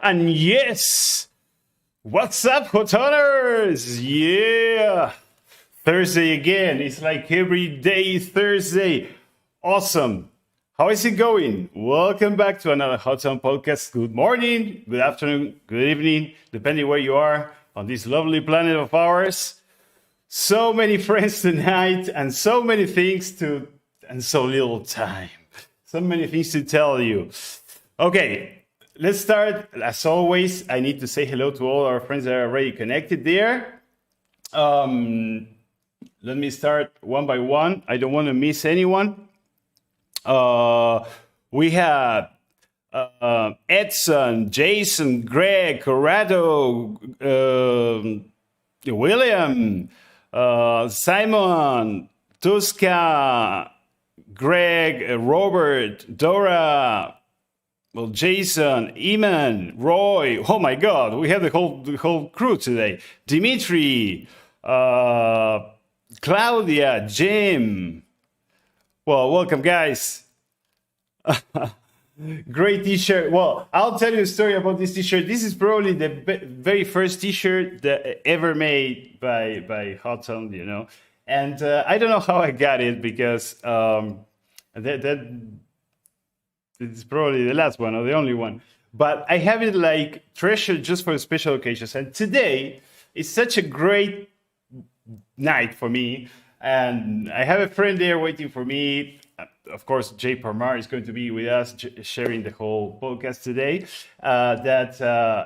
And yes, what's up, Hotoners? Yeah, Thursday again. It's like every day Thursday. Awesome. How is it going? Welcome back to another Hotone podcast. Good morning, good afternoon, good evening, depending where you are on this lovely planet of ours. So many friends tonight, and so many things and so little time. So many things to tell you. Okay, let's start. As always, I need to say hello to all our friends that are already connected there. Let me start one by one. I don't want to miss anyone. We have Edson, Jason, Greg, Corrado, William, Simon, Tuska, Greg, Robert, Dora, well, Jason, Eamon, Roy. Oh my God, we have the whole crew today. Dimitri, Claudia, Jim. Well, welcome, guys. Great t-shirt. Well, I'll tell you a story about this t-shirt. This is probably the very first t-shirt that ever made by Hotone, you know. And I don't know how I got it because that it's probably the last one or the only one. But I have it like treasured just for special occasions. And today is such a great night for me. And I have a friend there waiting for me. Of course, Parmar is going to be with us, sharing the whole podcast today.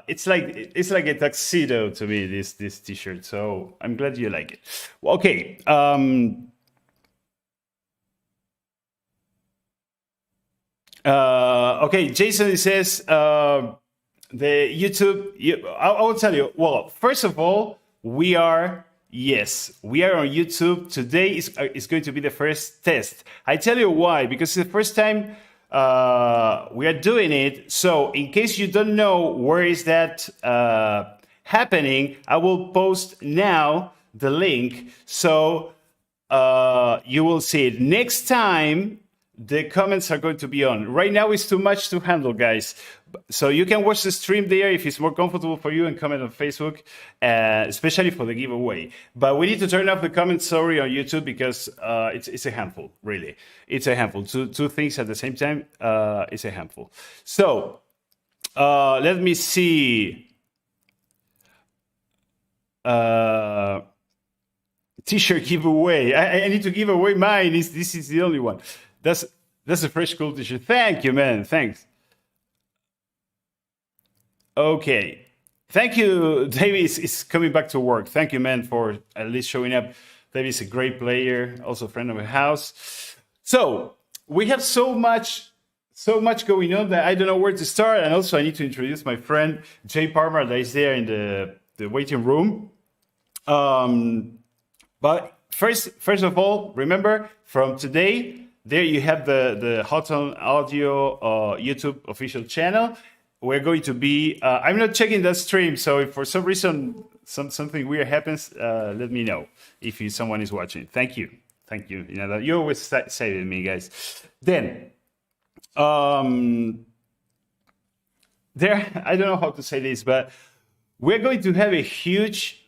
It's like a tuxedo to me, this t-shirt. So I'm glad you like it. Okay. Okay, Jason says the YouTube. I will tell you. Well, first of all, we are on YouTube. Today is going to be the first test. I tell you why, because it's the first time we are doing it. So in case you don't know where is that happening, I will post now the link so you will see it. Next time, the comments are going to be on. Right now, it's too much to handle, guys. So you can watch the stream there if it's more comfortable for you and comment on Facebook, especially for the giveaway. But we need to turn off the comments, sorry, on YouTube because it's a handful, really. It's a handful. Two things at the same time, it's a handful. So let me see. T-shirt giveaway. I need to give away mine. This is the only one. That's a fresh cool t-shirt. Thank you, man. Thanks. Okay. Thank you. David is coming back to work. Thank you, man, for at least showing up. David is a great player, also a friend of the house. So we have so much going on that I don't know where to start. And also I need to introduce my friend, Parmar, that is there in the waiting room. But first of all, remember, from today, there you have the Hotone Audio YouTube official channel. We're going to be, I'm not checking that stream, so if for some reason something weird happens, let me know if someone is watching. Thank you. You know that you always say with me, guys. Then, there, I don't know how to say this, but we're going to have a huge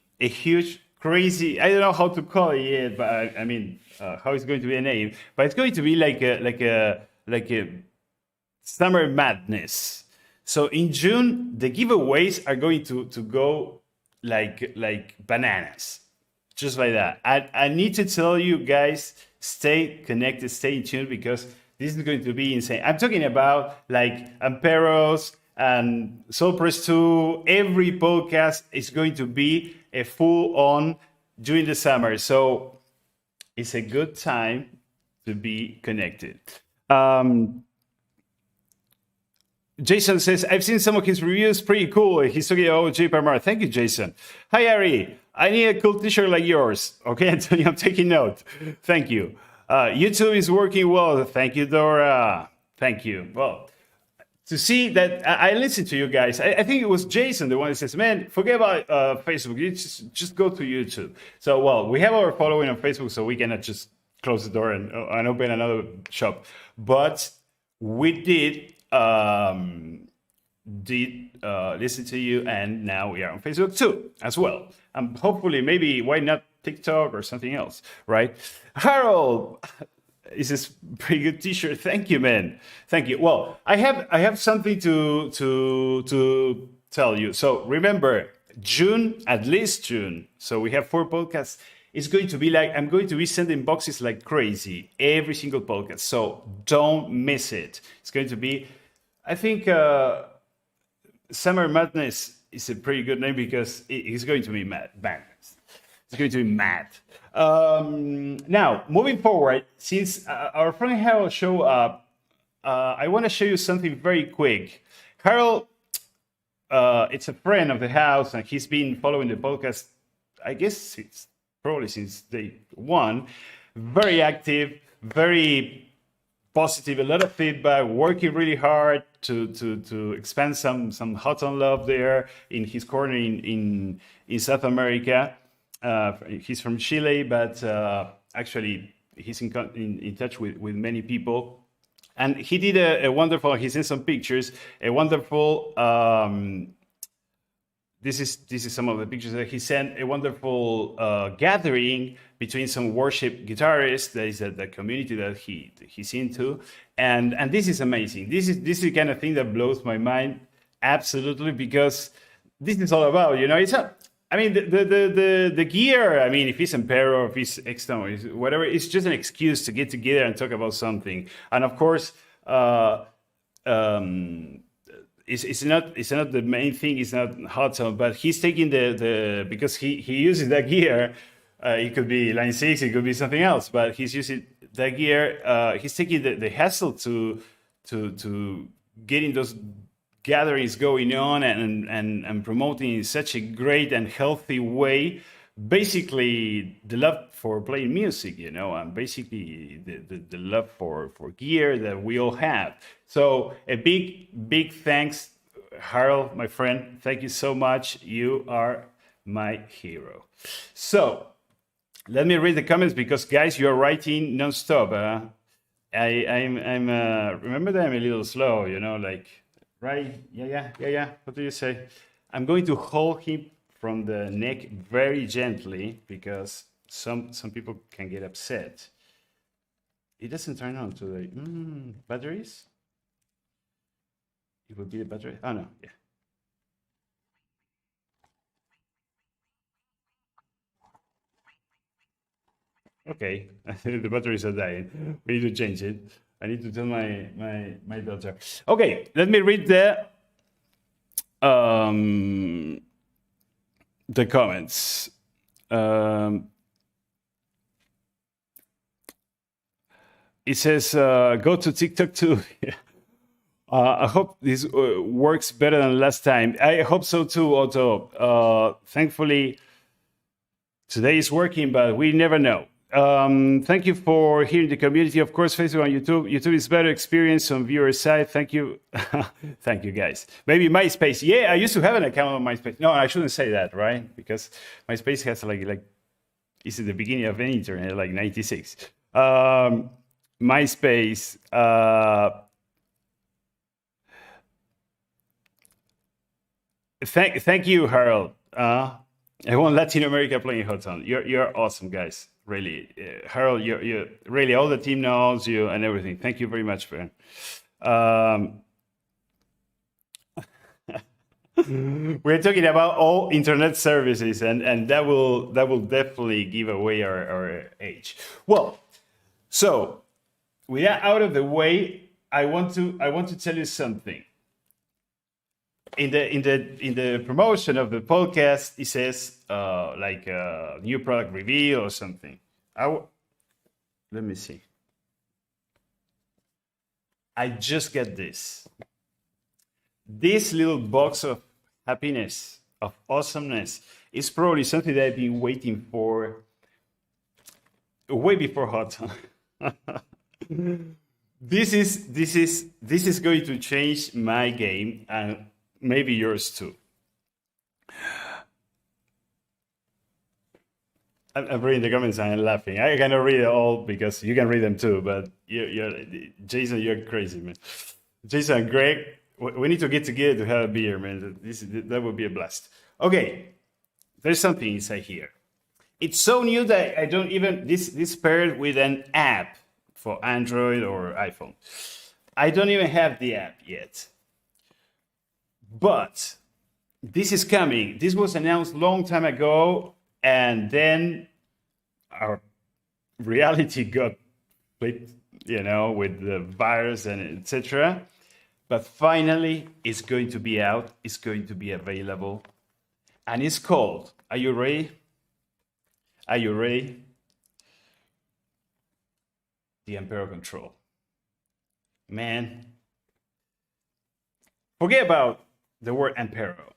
crazy, I don't know how to call it yet, but I mean, how it's going to be a name, but it's going to be like a summer madness. So in June, the giveaways are going to go like bananas, just like that. I need to tell you guys, stay connected, stay in tune, because this is going to be insane. I'm talking about like Amperos and Soulpress 2. Every podcast is going to be a full-on during the summer. So it's a good time to be connected. Jason says, I've seen some of his reviews, pretty cool. He's talking about Parmar. Thank you, Jason. Hi, Ari. I need a cool t-shirt like yours. Okay, Antonio, I'm taking note. Thank you. YouTube is working well. Thank you, Dora. Thank you. Well, to see that I listen to you guys. I think it was Jason, the one that says, man, forget about Facebook. You just go to YouTube. So, well, we have our following on Facebook, so we cannot just close the door and open another shop. But we did did listen to you, and now we are on Facebook too as well. And hopefully, maybe why not TikTok or something else, right? Harold, this is pretty good T-shirt. Thank you, man. Thank you. Well, I have something to tell you. So remember, June, at least June. So we have 4 podcasts. It's going to be like, I'm going to be sending boxes like crazy every single podcast. So don't miss it. It's going to be, I think, Summer Madness is a pretty good name because it's going to be mad. It's going to be mad. Now, moving forward, since our friend Harold showed up, I want to show you something very quick. Harold, it's a friend of the house, and he's been following the podcast, I guess it's probably since day 1. Very active, very positive, a lot of feedback, working really hard to expand some Hotone love there in his corner in South America. He's from Chile, but actually he's in touch with many people. And he did a wonderful, he sent some pictures, a wonderful, this is some of the pictures that he sent, a wonderful gathering between some worship guitarists. That is the community that he's into. And this is amazing. This is the kind of thing that blows my mind, absolutely, because this is all about, it's a, I mean, the gear, I mean, if it's Impero, if it's Extone, whatever, it's just an excuse to get together and talk about something. And of course, it's not the main thing, it's not Hotone, but he's taking the because he uses that gear. It could be Line 6, it could be something else, but he's using that gear. He's taking the hassle to getting those gatherings going on and promoting in such a great and healthy way, basically the love for playing music, and basically the love for gear that we all have. So a big thanks, Harold, my friend. Thank you so much. You are my hero. So let me read the comments, because guys, you're writing nonstop. I'm remember that I'm a little slow, like. Right? Yeah. What do you say? I'm going to hold him from the neck very gently, because some people can get upset. It doesn't turn on to the batteries. It would be the battery. Oh no, yeah. Okay, the batteries are dying. We need to change it. I need to tell my daughter. Okay, let me read the comments. It says, go to TikTok too. I hope this works better than last time. I hope so too, Otto. Thankfully, today is working, but we never know. Thank you for hearing the community. Of course, Facebook and YouTube. YouTube is better experience on viewer side. Thank you. Thank you, guys. Maybe MySpace. Yeah, I used to have an account on MySpace. No, I shouldn't say that, right? Because MySpace has like it's the beginning of the internet, like 96. MySpace. Thank you, Harold. I want Latin America playing Hotone. You're awesome, guys. Really, Harold, you really, all the team knows you and everything. Thank you very much, friend. We're talking about all internet services, and that will definitely give away our age. Well, so with that out of the way, I want to tell you something. In the promotion of the podcast, it says like a new product reveal or something. Let me see. I just get this. This little box of happiness, of awesomeness, is probably something that I've been waiting for way before Hotone. This is going to change my game, and maybe yours too. I'm reading the comments and I'm laughing. I cannot read it all because you can read them too, but Jason, you're crazy, man. Jason and Greg, We need to get together to have a beer, man. That would be a blast. Okay, there's something inside here. It's so new that I don't even this paired with an app for Android or iPhone. I don't even have the app yet. But this is coming. This was announced long time ago, and then our reality got split, with the virus and etc. But finally, it's going to be out. It's going to be available, and it's called. Are you ready? Are you ready? The Emperor Control. Man, forget about the word Emperor.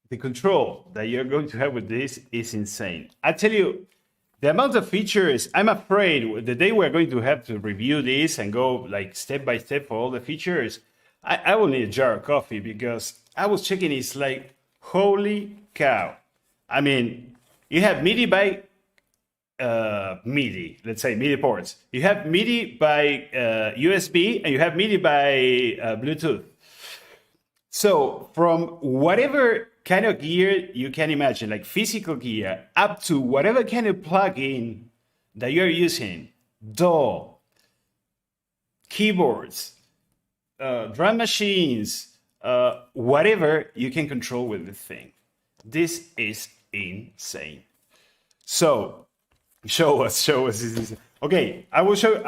The control that you're going to have with this is insane. I tell you, the amount of features, I'm afraid the day we're going to have to review this and go like step by step for all the features, I will need a jar of coffee, because I was checking, it's like, holy cow. I mean, you have MIDI by MIDI, let's say MIDI ports. You have MIDI by USB, and you have MIDI by Bluetooth. So from whatever kind of gear you can imagine, like physical gear, up to whatever kind of plugin that you're using, DAW, keyboards, drum machines, whatever you can control with the thing. This is insane. So show us. Okay, I will show.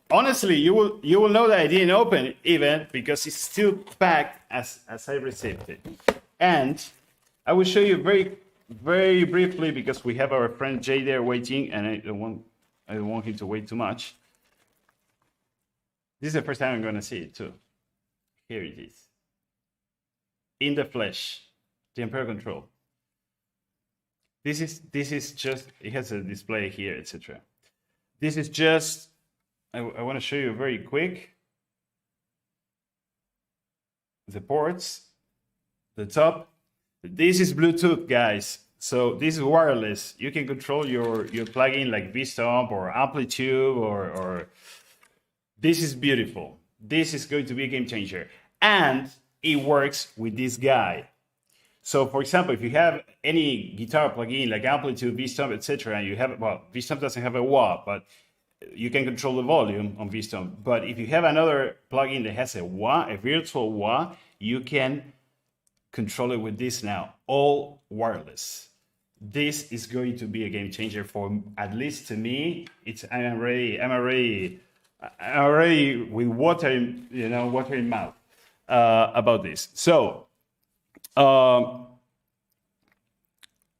Honestly, you will know that I didn't open it even, because it's still packed as I received it. And I will show you very, very briefly, because we have our friend Jay there waiting, and I don't want him to wait too much. This is the first time I'm going to see it too. Here it is. In the flesh, the Emperor Control. This is just, it has a display here, etc. This is just, I want to show you very quick. The ports, the top. This is Bluetooth, guys. So this is wireless. You can control your plugin like V-Stomp or Amplitude or this is beautiful. This is going to be a game changer. And it works with this guy. So for example, if you have any guitar plugin like Amplitude, V-Stomp, etc., and you have, well, V-Stomp doesn't have a wah, but you can control the volume on V-Stomp. But if you have another plugin that has a wah, a virtual wah, you can control it with this now, all wireless. This is going to be a game changer for, at least to me. I'm already with water in mouth about this. So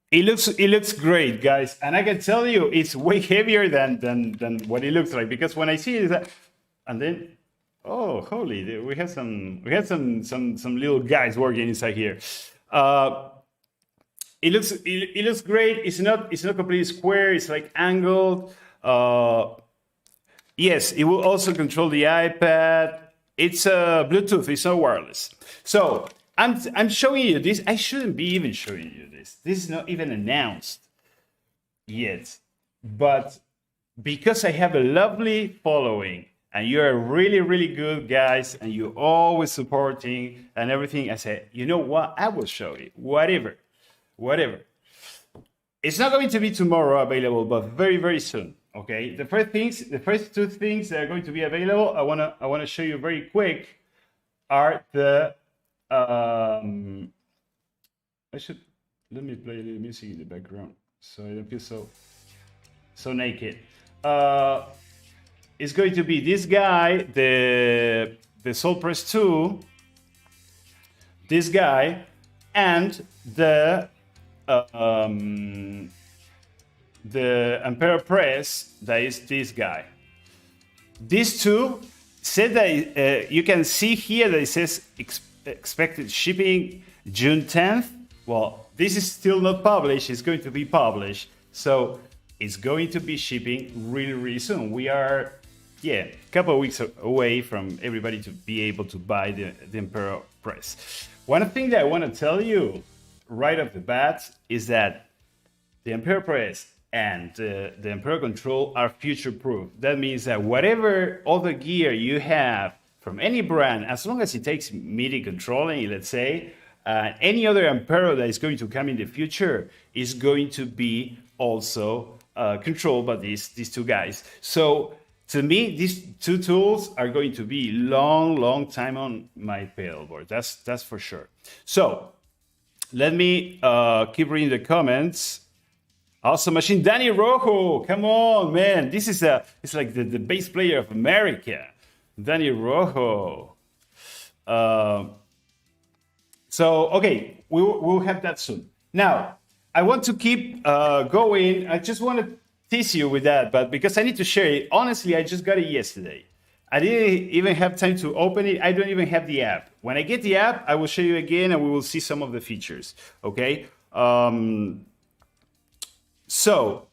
it looks great, guys, and I can tell you it's way heavier than what it looks like, because when I see it, and then, oh holy, we had some little guys working inside here. It looks great. It's not completely square. It's like angled. Yes, it will also control the iPad. It's Bluetooth. It's not wireless. So I'm showing you this. I shouldn't be even showing you this. This is not even announced yet. But because I have a lovely following, and you're really, really good guys, and you're always supporting and everything, I said, you know what? I will show you. Whatever. It's not going to be tomorrow available, but very, very soon. Okay. The first two things that are going to be available, I wanna show you very quick, are the let me play a little music in the background so I don't feel so naked. It's going to be this guy, the Soul Press 2, this guy, and the Ampere Press, that is this guy. These two said that you can see here that it says expected shipping June 10th. Well, this is still not published. It's going to be published. So it's going to be shipping really, really soon. We are, a couple of weeks away from everybody to be able to buy the Emperor Press. One thing that I want to tell you right off the bat is that the Emperor Press and the Emperor Control are future-proof. That means that whatever other gear you have from any brand, as long as it takes MIDI controlling, let's say, any other Ampero that is going to come in the future is going to be also controlled by these two guys. So to me, these two tools are going to be long time on my pedal board. That's for sure. So let me keep reading the comments. Awesome machine, Danny Rojo. Come on, man. This is it's like the bass player of America, Danny Rojo. So, okay, we'll have that soon. Now, I want to keep going. I just want to tease you with that, but because I need to share it, honestly, I just got it yesterday. I didn't even have time to open it. I don't even have the app. When I get the app, I will show you again and we will see some of the features, okay? So,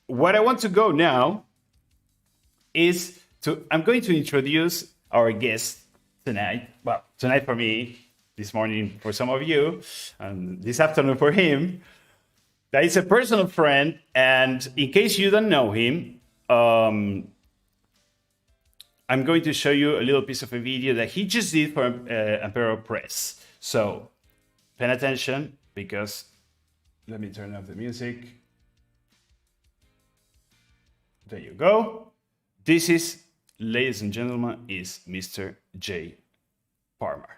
what I want to go now is I'm going to introduce our guest tonight. Well, tonight for me, this morning for some of you, and this afternoon for him. That is a personal friend, and in case you don't know him, I'm going to show you a little piece of a video that he just did for Ampero Press. So, pay attention, because let me turn up the music. There you go. This is, ladies and gentlemen, is Mr. J. Parmar.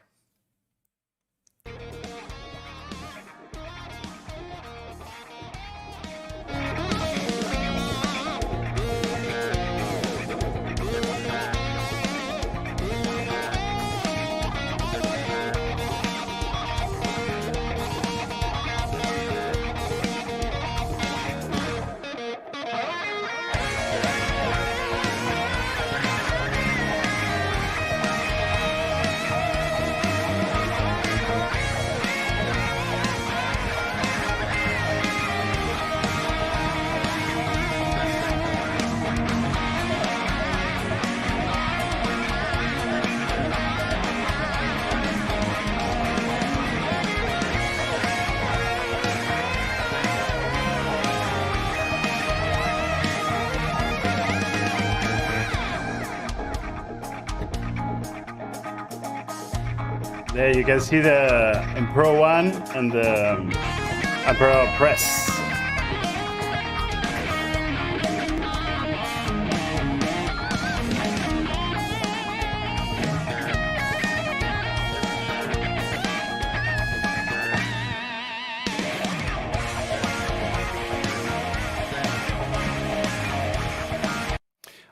There you can see the Pro 1 and the Pro Press.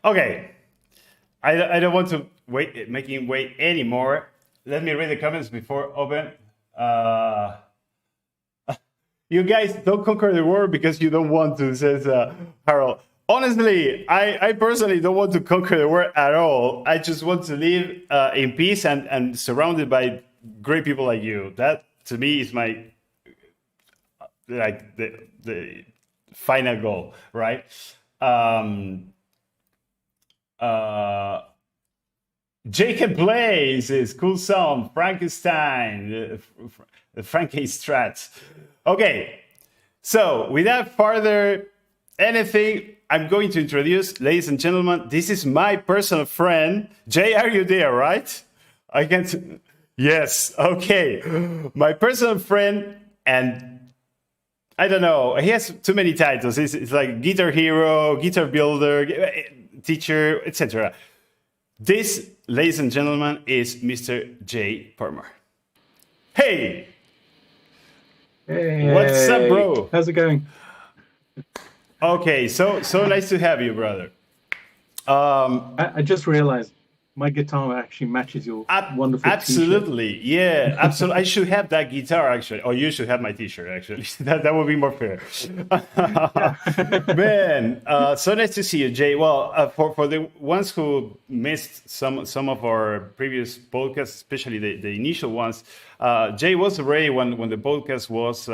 Okay, I don't want to make him wait anymore. Let me read the comments before open. You guys don't conquer the world because you don't want to, says Harold. Honestly, I personally don't want to conquer the world at all. I just want to live in peace and surrounded by great people like you. That, to me, is my, like, the final goal, right? Jacob Plays is cool sound. Frankenstein, the Frankie Strat. Okay, so without further anything, I'm going to introduce, ladies and gentlemen, this is my personal friend. Jay, are you there, right? I can't. Yes, okay. My personal friend, and I don't know, he has too many titles. It's like guitar hero, guitar builder, teacher, etc. This, ladies and gentlemen, is Mr. J. Parmar. Hey! Hey! What's up, bro? How's it going? Okay, so nice to have you, brother. I just realized my guitar actually matches your wonderful absolutely t-shirt. Yeah, absolutely. I should have that guitar, actually, or you should have my t-shirt, actually. that would be more fair. Man, so nice to see you, Jay. Well, for the ones who missed some of our previous podcasts, especially the initial ones, Jay was already, when the podcast was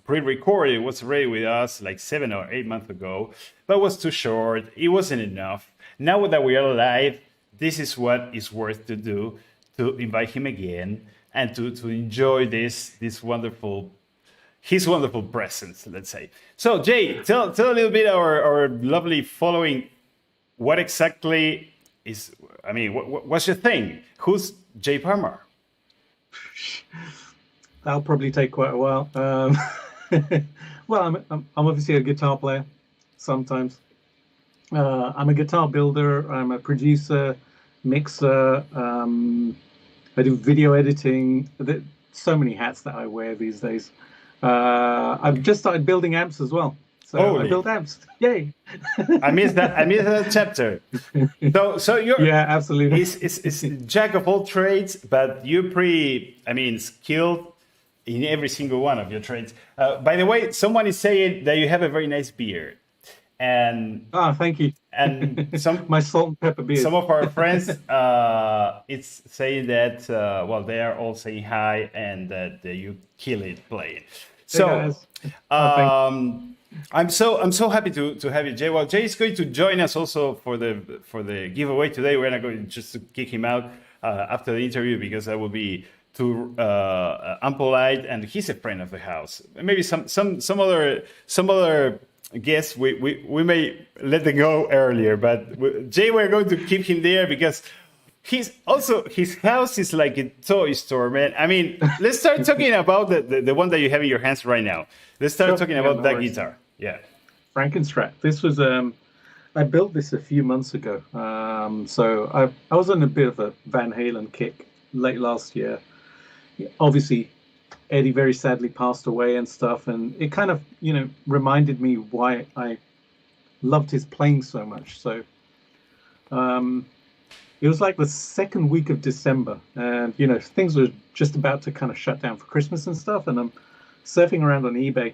pre-recorded, was already with us like 7 or 8 months ago, but it was too short. It wasn't enough. Now that we are live, this is what is worth to do, to invite him again and to enjoy this wonderful his wonderful presence, let's say. So, Jay, tell a little bit our lovely following. What exactly is? I mean, what's your thing? Who's Jay Parmar? That'll probably take quite a while. Well, I'm obviously a guitar player. Sometimes I'm a guitar builder. I'm a producer, mixer. I do video editing. So many hats that I wear these days. I've just started building amps as well. So Holy. I build amps. Yay! I missed that. I missed that chapter. So you're absolutely. It's jack of all trades, but you're pretty. I mean, skilled in every single one of your trades. By the way, someone is saying that you have a very nice beard, and thank you. And some my salt and pepper beard. Some of our friends, it's saying that they are all saying hi and that you kill it playing. So, I'm so happy to have you, Jay. Well, Jay is going to join us also for the giveaway today. We're not going just to kick him out after the interview because that will be too unpolite, and he's a friend of the house. Maybe some other guests we may let them go earlier, but Jay, we're going to keep him there because his house is like a toy store, man. I mean, let's start talking about the one that you have in your hands right now. Let's start talking about that guitar. Yeah, Frankenstrat. This was I built this a few months ago. So I was on a bit of a Van Halen kick late last year. Obviously, Eddie very sadly passed away and stuff, and it kind of reminded me why I loved his playing so much. So it was like the second week of December, and things were just about to kind of shut down for Christmas and stuff, and I'm surfing around on eBay,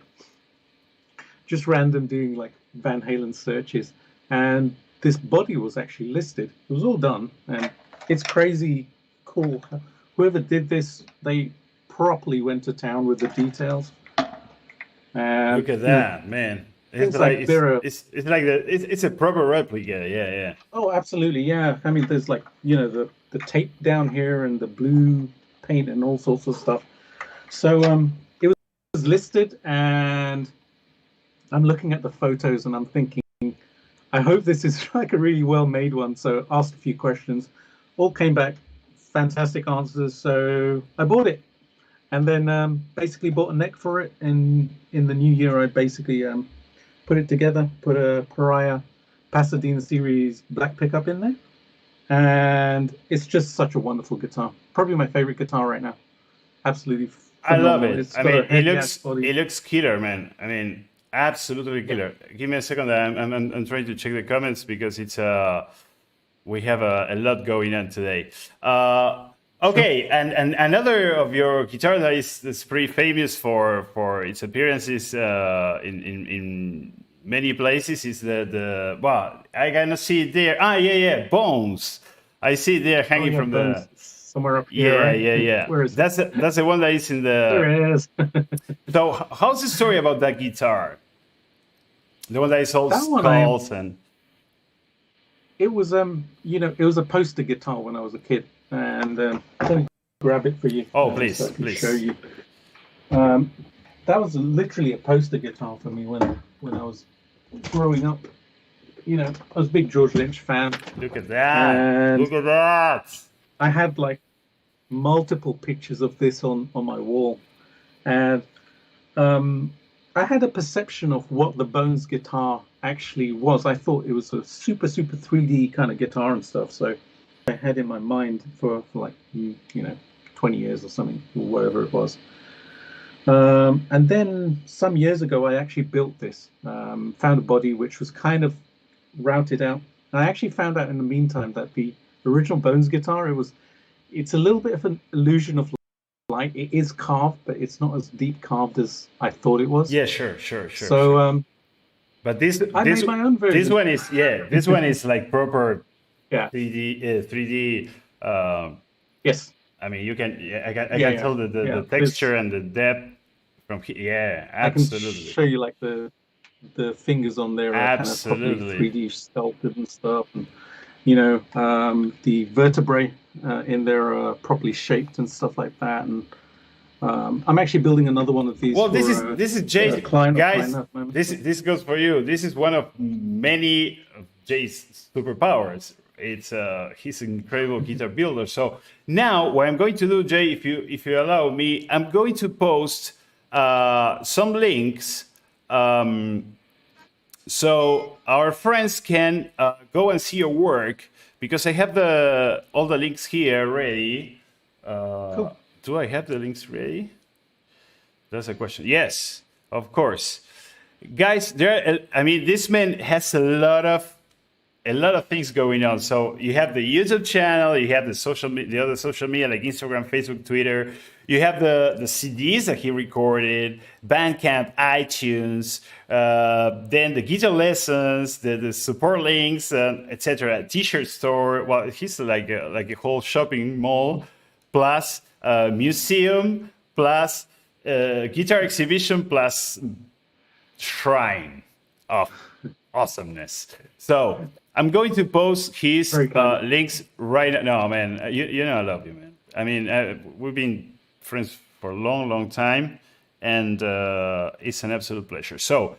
just random doing like Van Halen searches, and this body was actually listed. It was all done, and it's crazy cool. Whoever did this, they properly went to town with the details. And look at that, man. It's a proper replica. Yeah. Oh, absolutely, yeah. I mean, there's like the tape down here and the blue paint and all sorts of stuff. So it was listed, and I'm looking at the photos and I'm thinking, I hope this is like a really well made one. So asked a few questions, all came back fantastic answers. So I bought it, and then basically bought a neck for it. And in the new year, I basically put it together, put a Pariah Pasadena Series black pickup in there, and it's just such a wonderful guitar. Probably my favorite guitar right now. Absolutely phenomenal. I love it. I mean, it looks killer, man. I mean, absolutely killer. Yeah. Give me a second. I'm trying to check the comments because it's we have a lot going on today. Okay, and another of your guitar that is pretty famous for its appearances in many places is the I cannot see it there. Yeah, Bones. I see it there hanging from Bones. Somewhere up here. Yeah. Where is that's the one that is in the. There it is. So how's the story about that guitar? The one that is all skulls and. It was it was a poster guitar when I was a kid, and let me grab it for you. Oh, please, so I can please show you. That was literally a poster guitar for me when I was growing up. I was a big George Lynch fan. Look at that! Look at that! I had like multiple pictures of this on my wall, and I had a perception of what the Bones guitar actually was. I thought it was a super 3D kind of guitar and stuff. So I had in my mind for like 20 years or something, or whatever it was. And then some years ago, I actually built this. Found a body which was kind of routed out. And I actually found out in the meantime that the original Bones guitar, it's a little bit of an illusion of light. It is carved, but it's not as deep carved as I thought it was. Yeah, sure. So, but this I made my own version. This one is like proper 3D. 3D. Yes. I mean, I can tell the texture and the depth from here. Yeah, absolutely. I can show you like the fingers on there are kind of properly 3D sculpted and stuff, and the vertebrae in there are properly shaped and stuff like that, and I'm actually building another one of these. Well, for, this is Jay's, client guys. at the moment. This goes for you. This is one of many of Jay's superpowers. It's he's an incredible guitar builder. So now what I'm going to do, Jay, if you allow me, I'm going to post some links so our friends can go and see your work, because I have all the links here ready. Cool. Do I have the links ready? That's a question. Yes, of course. Guys, I mean, this man has a lot of things going on. So you have the YouTube channel, you have the other social media like Instagram, Facebook, Twitter. You have the CDs that he recorded, Bandcamp, iTunes, then the guitar lessons, the support links, etc. T-shirt store. Well, he's like a whole shopping mall, plus museum, plus guitar exhibition, plus shrine of awesomeness. So I'm going to post his links right now. No, man, you know I love you, man. I mean, we've been friends for a long time, and it's an absolute pleasure. So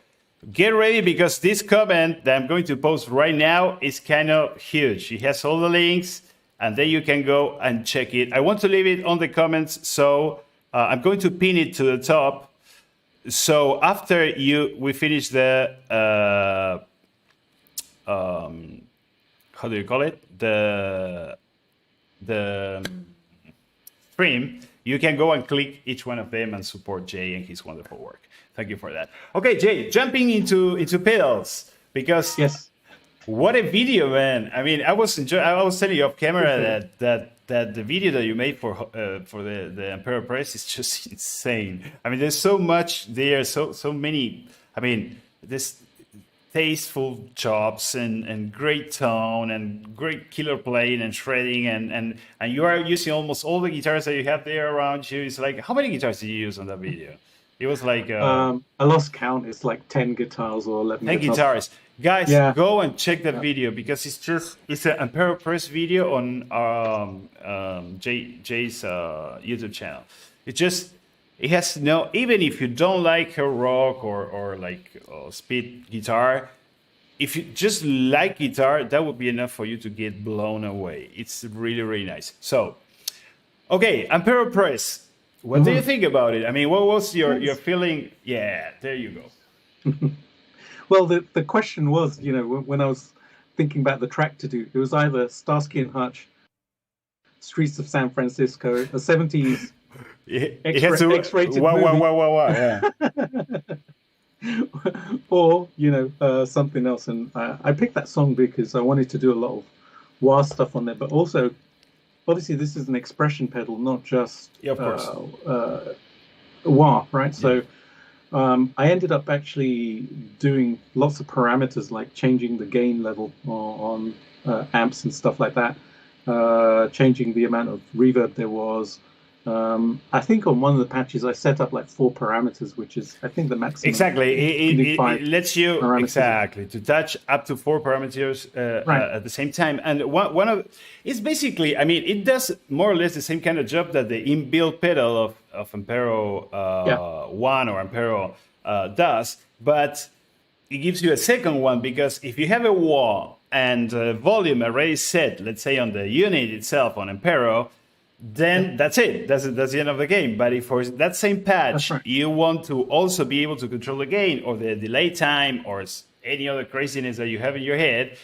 get ready, because this comment that I'm going to post right now is kind of huge. It has all the links, and then you can go and check it. I want to leave it on the comments, so I'm going to pin it to the top. So after we finish the how do you call it, the stream, you can go and click each one of them and support Jay and his wonderful work. Thank you for that. Okay, Jay, jumping into pedals, because Yes. what a video, man! I mean, I was telling you off camera that the video that you made for the Emperor Press is just insane. I mean, there's so much there, so many. I mean, this tasteful jobs and great tone and great killer playing and shredding, and you are using almost all the guitars that you have there around you. It's like, how many guitars did you use on that video? It was like I lost count. It's like 10 guitars or 11 10 guitars. Guys, Yeah. go and check that video, because it's an Emperor Press video on Jay's YouTube channel. It has no, even if you don't like her rock or like speed guitar, if you just like guitar, that would be enough for you to get blown away. It's really nice. So, okay, Emperor Press. What do you think about it? I mean, what was your feeling? Yeah, there you go. Well, the question was, when I was thinking about the track to do, it was either Starsky and Hutch, Streets of San Francisco, a 70s X-rated movie, yeah. or something else. And I picked that song because I wanted to do a lot of wah stuff on there, but also, obviously, this is an expression pedal, not just Yeah, of course. wah, right? So I ended up actually doing lots of parameters, like changing the gain level on amps and stuff like that, changing the amount of reverb there was. I think on one of the patches I set up like 4 parameters, which is, I think, the maximum. Exactly. It lets you parameters. to touch up to 4 parameters at the same time. And one of it's basically, I mean, it does more or less the same kind of job that the inbuilt pedal of Ampero 1 or Ampero does, but it gives you a second one, because if you have a wah and volume already set, let's say on the unit itself on Ampero, then that's it. That's the end of the game. But if for that same patch you want to also be able to control the gain or the delay time or any other craziness that you have in your head,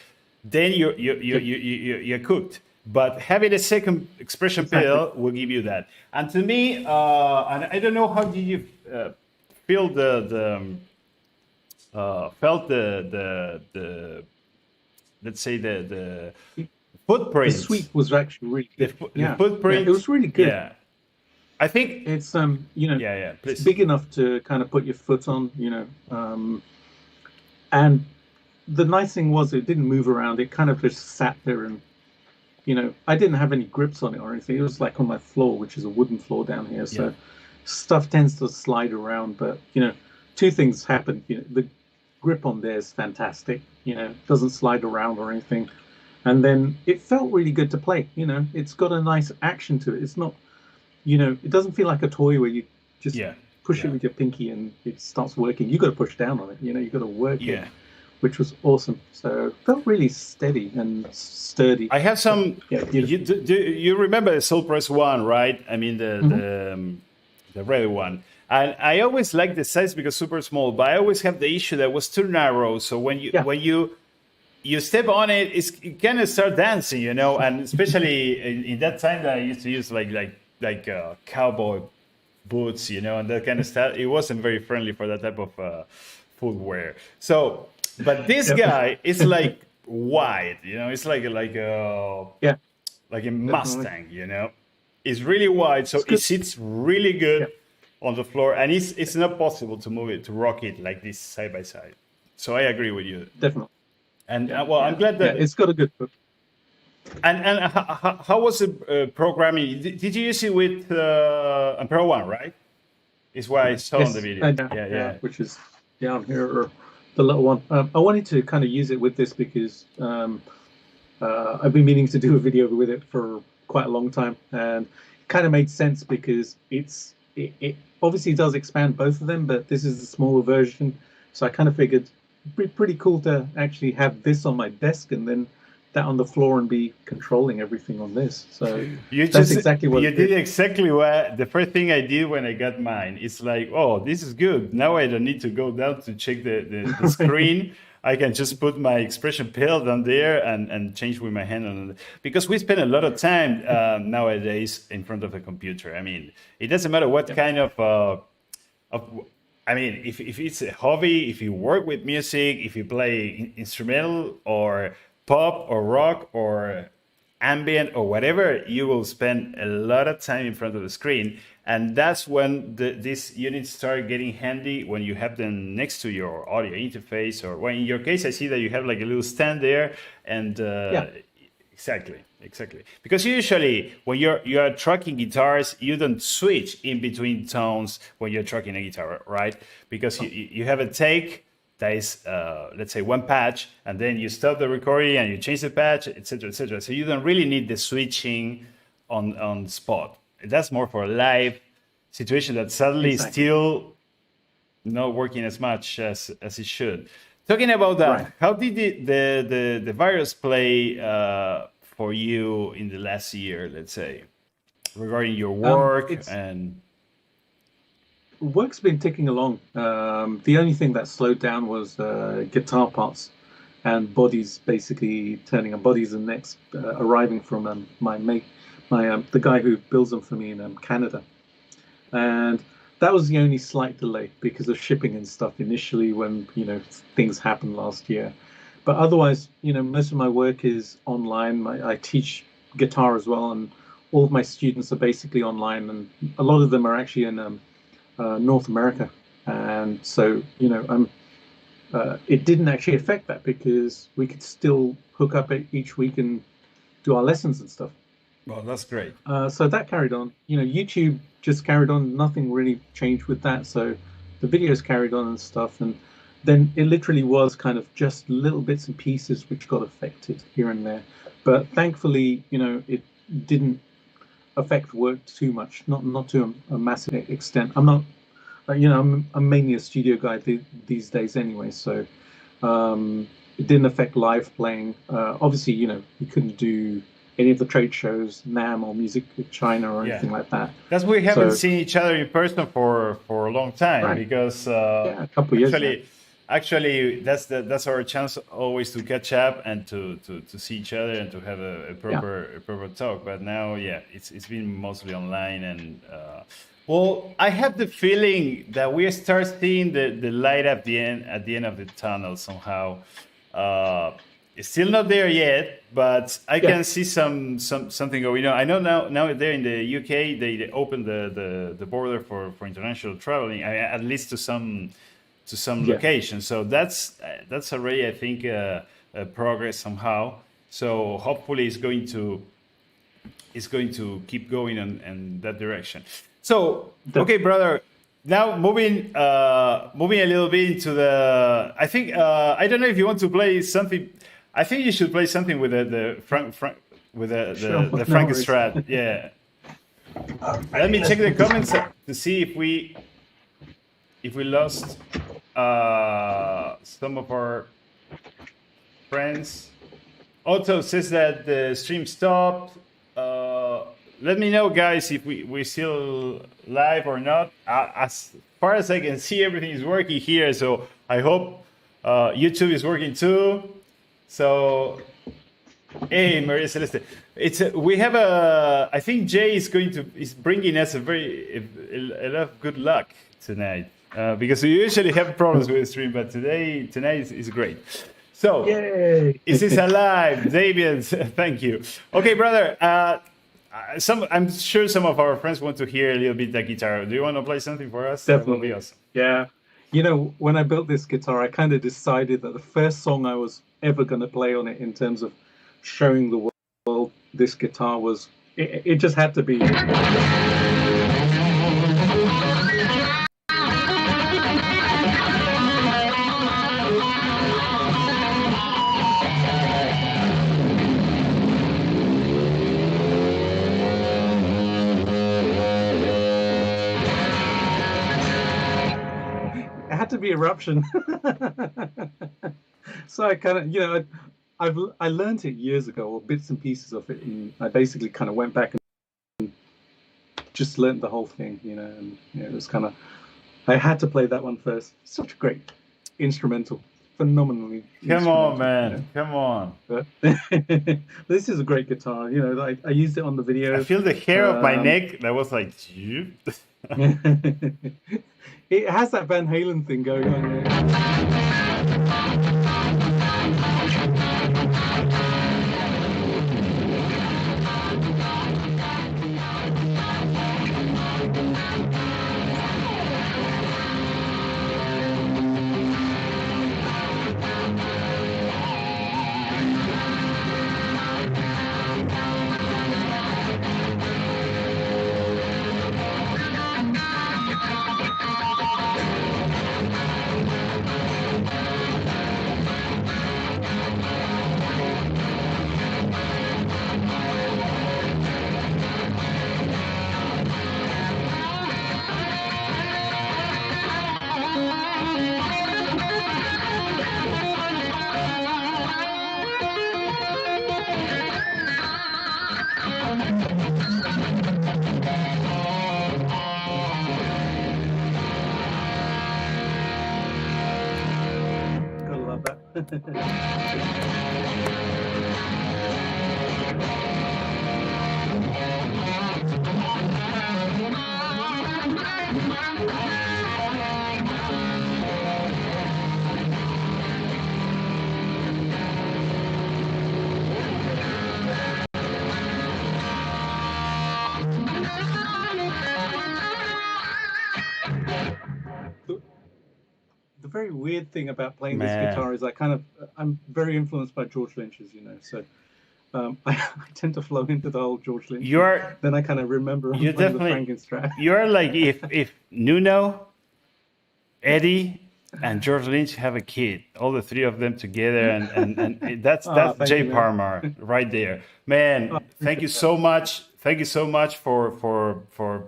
then you're cooked. But having a second expression pedal will give you that. And to me, and I don't know, how did you feel felt the let's say the footprint. The sweep was actually really good. The footprint. Yeah, it was really good. Yeah, I think it's Please. it's big enough to kind of put your foot on, and the nice thing was it didn't move around. It kind of just sat there, and I didn't have any grips on it or anything. It was like on my floor, which is a wooden floor down here, so stuff tends to slide around. But 2 things happened. The grip on there is fantastic. It doesn't slide around or anything. And then it felt really good to play. It's got a nice action to it. It's not, it doesn't feel like a toy where you just Yeah. push it Yeah. with your pinky and it starts working. You got to push down on it. You got to work it, Yeah. which was awesome. So it felt really steady and sturdy. I have So, some. yeah, You beautiful. do you remember the Soul Press one, right? I mean Hmm. the red one. And I always like the size because super small, but I always have the issue that it was too narrow. So Yeah, when you step on it, it kind of start dancing, and especially in that time that I used to use like cowboy boots, and that kind of stuff. It wasn't very friendly for that type of footwear. So, but this yep. guy is like wide, it's Yeah, like a definitely. Mustang, It's really wide, so It's it good. sits really Yeah, good on the floor, and it's not possible to move it to rock it like this side by side. So I agree with you. definitely. And Yeah, well, I'm yeah, glad yeah. that. It's got a good book. And how was the programming? Did you use it with Pro One, right? Is what I saw on the Yes, video. and yeah, Yeah, yeah, yeah, which is down here, or the little one. I wanted to kind of use it with this because I've been meaning to do a video with it for quite a long time, and it kind of made sense because it obviously does expand both of them, but this is the smaller version. So I kind of figured it'd be pretty cool to actually have this on my desk and then that on the floor and be controlling everything on this. So You that's just exactly what you it did. did exactly what the first thing I did when I got mine. It's like, oh, this is good. Now I don't need to go down to check the screen. I can just put my expression pill down there and change with my hand on it. Because we spend a lot of time nowadays in front of a computer. I mean, it doesn't matter what Yeah, kind of I mean, if it's a hobby, if you work with music, if you play instrumental or pop or rock or ambient or whatever, you will spend a lot of time in front of the screen. And that's when these units start getting handy when you have them next to your audio interface, or well, in your case, I see that you have like a little stand there. And yeah, exactly. Because usually when you're tracking guitars, you don't switch in between tones when you're tracking a guitar, right? Because you have a take that is let's say one patch, and then you stop the recording and you change the patch, etc., etc. So you don't really need the switching on spot. That's more for a live situation that suddenly is exactly. still not working as much as it should. Talking about Right. that, how did the virus play for you in the last year, let's say, regarding your work It's and work's been ticking along. The only thing that slowed down was guitar parts and bodies, basically turning on bodies and necks arriving from my mate, the guy who builds them for me in Canada, and that was the only slight delay because of shipping and stuff initially when things happened last year. But otherwise, most of my work is online. I teach guitar as well, and all of my students are basically online, and a lot of them are actually in North America, and so it didn't actually affect that because we could still hook up each week and do our lessons and stuff. well, that's great. So that carried on. YouTube just carried on. Nothing really changed with that. So the videos carried on and stuff, and then it literally was kind of just little bits and pieces which got affected here and there. But thankfully, it didn't affect work too much, not to a massive extent. I'm not, I'm mainly a studio guy these days anyway, so it didn't affect live playing. Obviously, you couldn't do any of the trade shows, NAM or Music China or Yeah, anything like that. that's we haven't So, seen each other in person for a long time right, because yeah, a couple of years now. actually that's our chance always to catch up and to see each other and to have Yeah, a proper talk. But now, yeah, it's been mostly online, and well, I have the feeling that we start seeing the light at the end of the tunnel somehow. Uh, it's still not there yet, but I yeah, can see something going on. I know now there in the UK they opened the border for international traveling, at least to some yeah. locations. So that's already, I think, progress somehow. So hopefully it's going to keep going in that direction. So Def- okay, brother. Now moving a little bit into the. I think I don't know if you want to play something. I think you should play something with the Frank with sure, the no worries. Frankenstrat. Yeah. Let me check the comments to see if we lost some of our friends. Otto says that the stream stopped. Let me know, guys, if we still live or not. As far as I can see, everything is working here. So I hope YouTube is working too. So, hey, Maria Celeste, we have a. I think Jay is bringing us a lot of good luck tonight because we usually have problems with the stream, but tonight is great. So, Yay! Is this alive, David? Thank you. Okay, brother. I'm sure some of our friends want to hear a little bit the guitar. Do you want to play something for us? Definitely. That would be awesome. Yeah. You know, when I built this guitar, I kind of decided that the first song I was ever going to play on it in terms of showing the world this guitar was, it just had to be. It had to be Eruption. So I kind of, you know, I learned it years ago, or bits and pieces of it, and I basically kind of went back and just learned the whole thing, you know, and you know, it was kind of, I had to play that one first. Such a great instrumental, phenomenally. Come on, man, you know? Come on. But this is a great guitar, you know. I used it on the video. I feel the hair of my neck. That was like. It has that Van Halen thing going on there. Gotta love that. The very weird thing about playing this guitar is I'm very influenced by George Lynch's, you know, so I tend to flow into the whole George Lynch. Then I kind of remember playing the Frankenstrat. You're like if Nuno, Eddie, and George Lynch have a kid, all the three of them together, and that's Jay Parmar right there, man. Thank you so much. Thank you so much for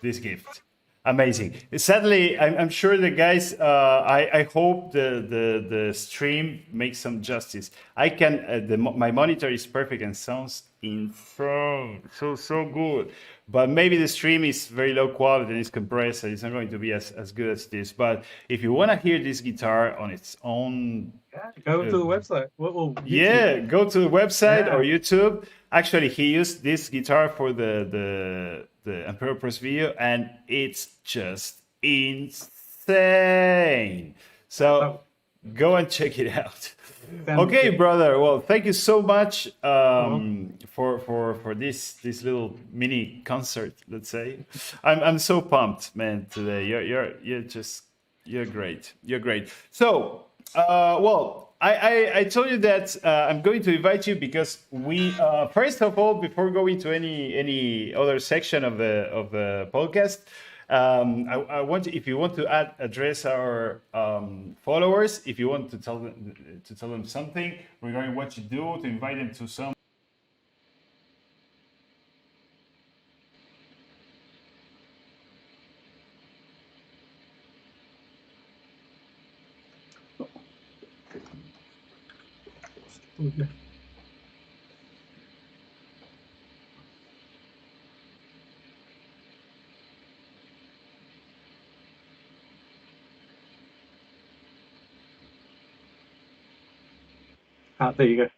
this gift. Amazing. Sadly, I'm sure the guys. I hope the stream makes some justice. I can. My monitor is perfect and sounds insane, so good. But maybe the stream is very low quality and it's compressed, and it's not going to be as good as this. But if you want to hear this guitar on its own, go to the website. Go to the website or YouTube. Actually, he used this guitar for the Emperor Press video, and it's just insane. So go and check it out. Okay, brother. Well, thank you so much for this little mini concert. Let's say, I'm so pumped, man. Today, you're great. You're great. So, I told you that I'm going to invite you because we first of all, before going to any other section of the podcast, I want if you want to address our followers, if you want to tell them something regarding what you do, to invite them to some. Okay. Ah, there you go.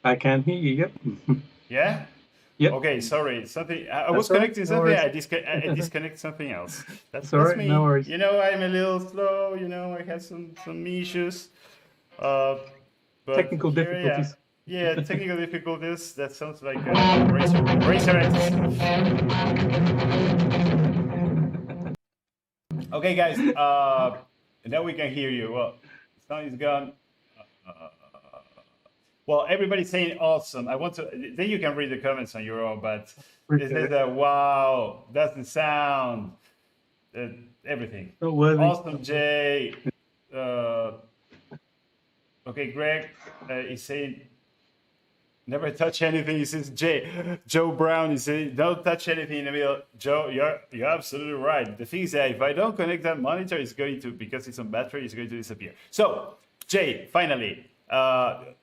I can hear you. Yep. Yeah. Yep. Okay, sorry. Something I was That's all right. connecting No something. worries. I disconnect something else. It's all That's right. No me. worries. You know, I'm a little slow. You know, I have some issues. Uh, but Technical here I am. difficulties. Yeah, technical difficulties. That sounds like a racer Okay, guys. Now we can hear you. Well, sound is gone. Well, everybody's saying awesome. I want to. Then you can read the comments on your own. But it Appreciate says it. that wow, doesn't sound everything. Not worthy. Awesome, Jay. Uh, okay, Greg is saying never touch anything. He says Jay. Joe Brown is saying don't touch anything in the middle. Joe, you're absolutely right. The thing is that if I don't connect that monitor, it's going to because it's on battery, it's going to disappear. So, Jay, finally,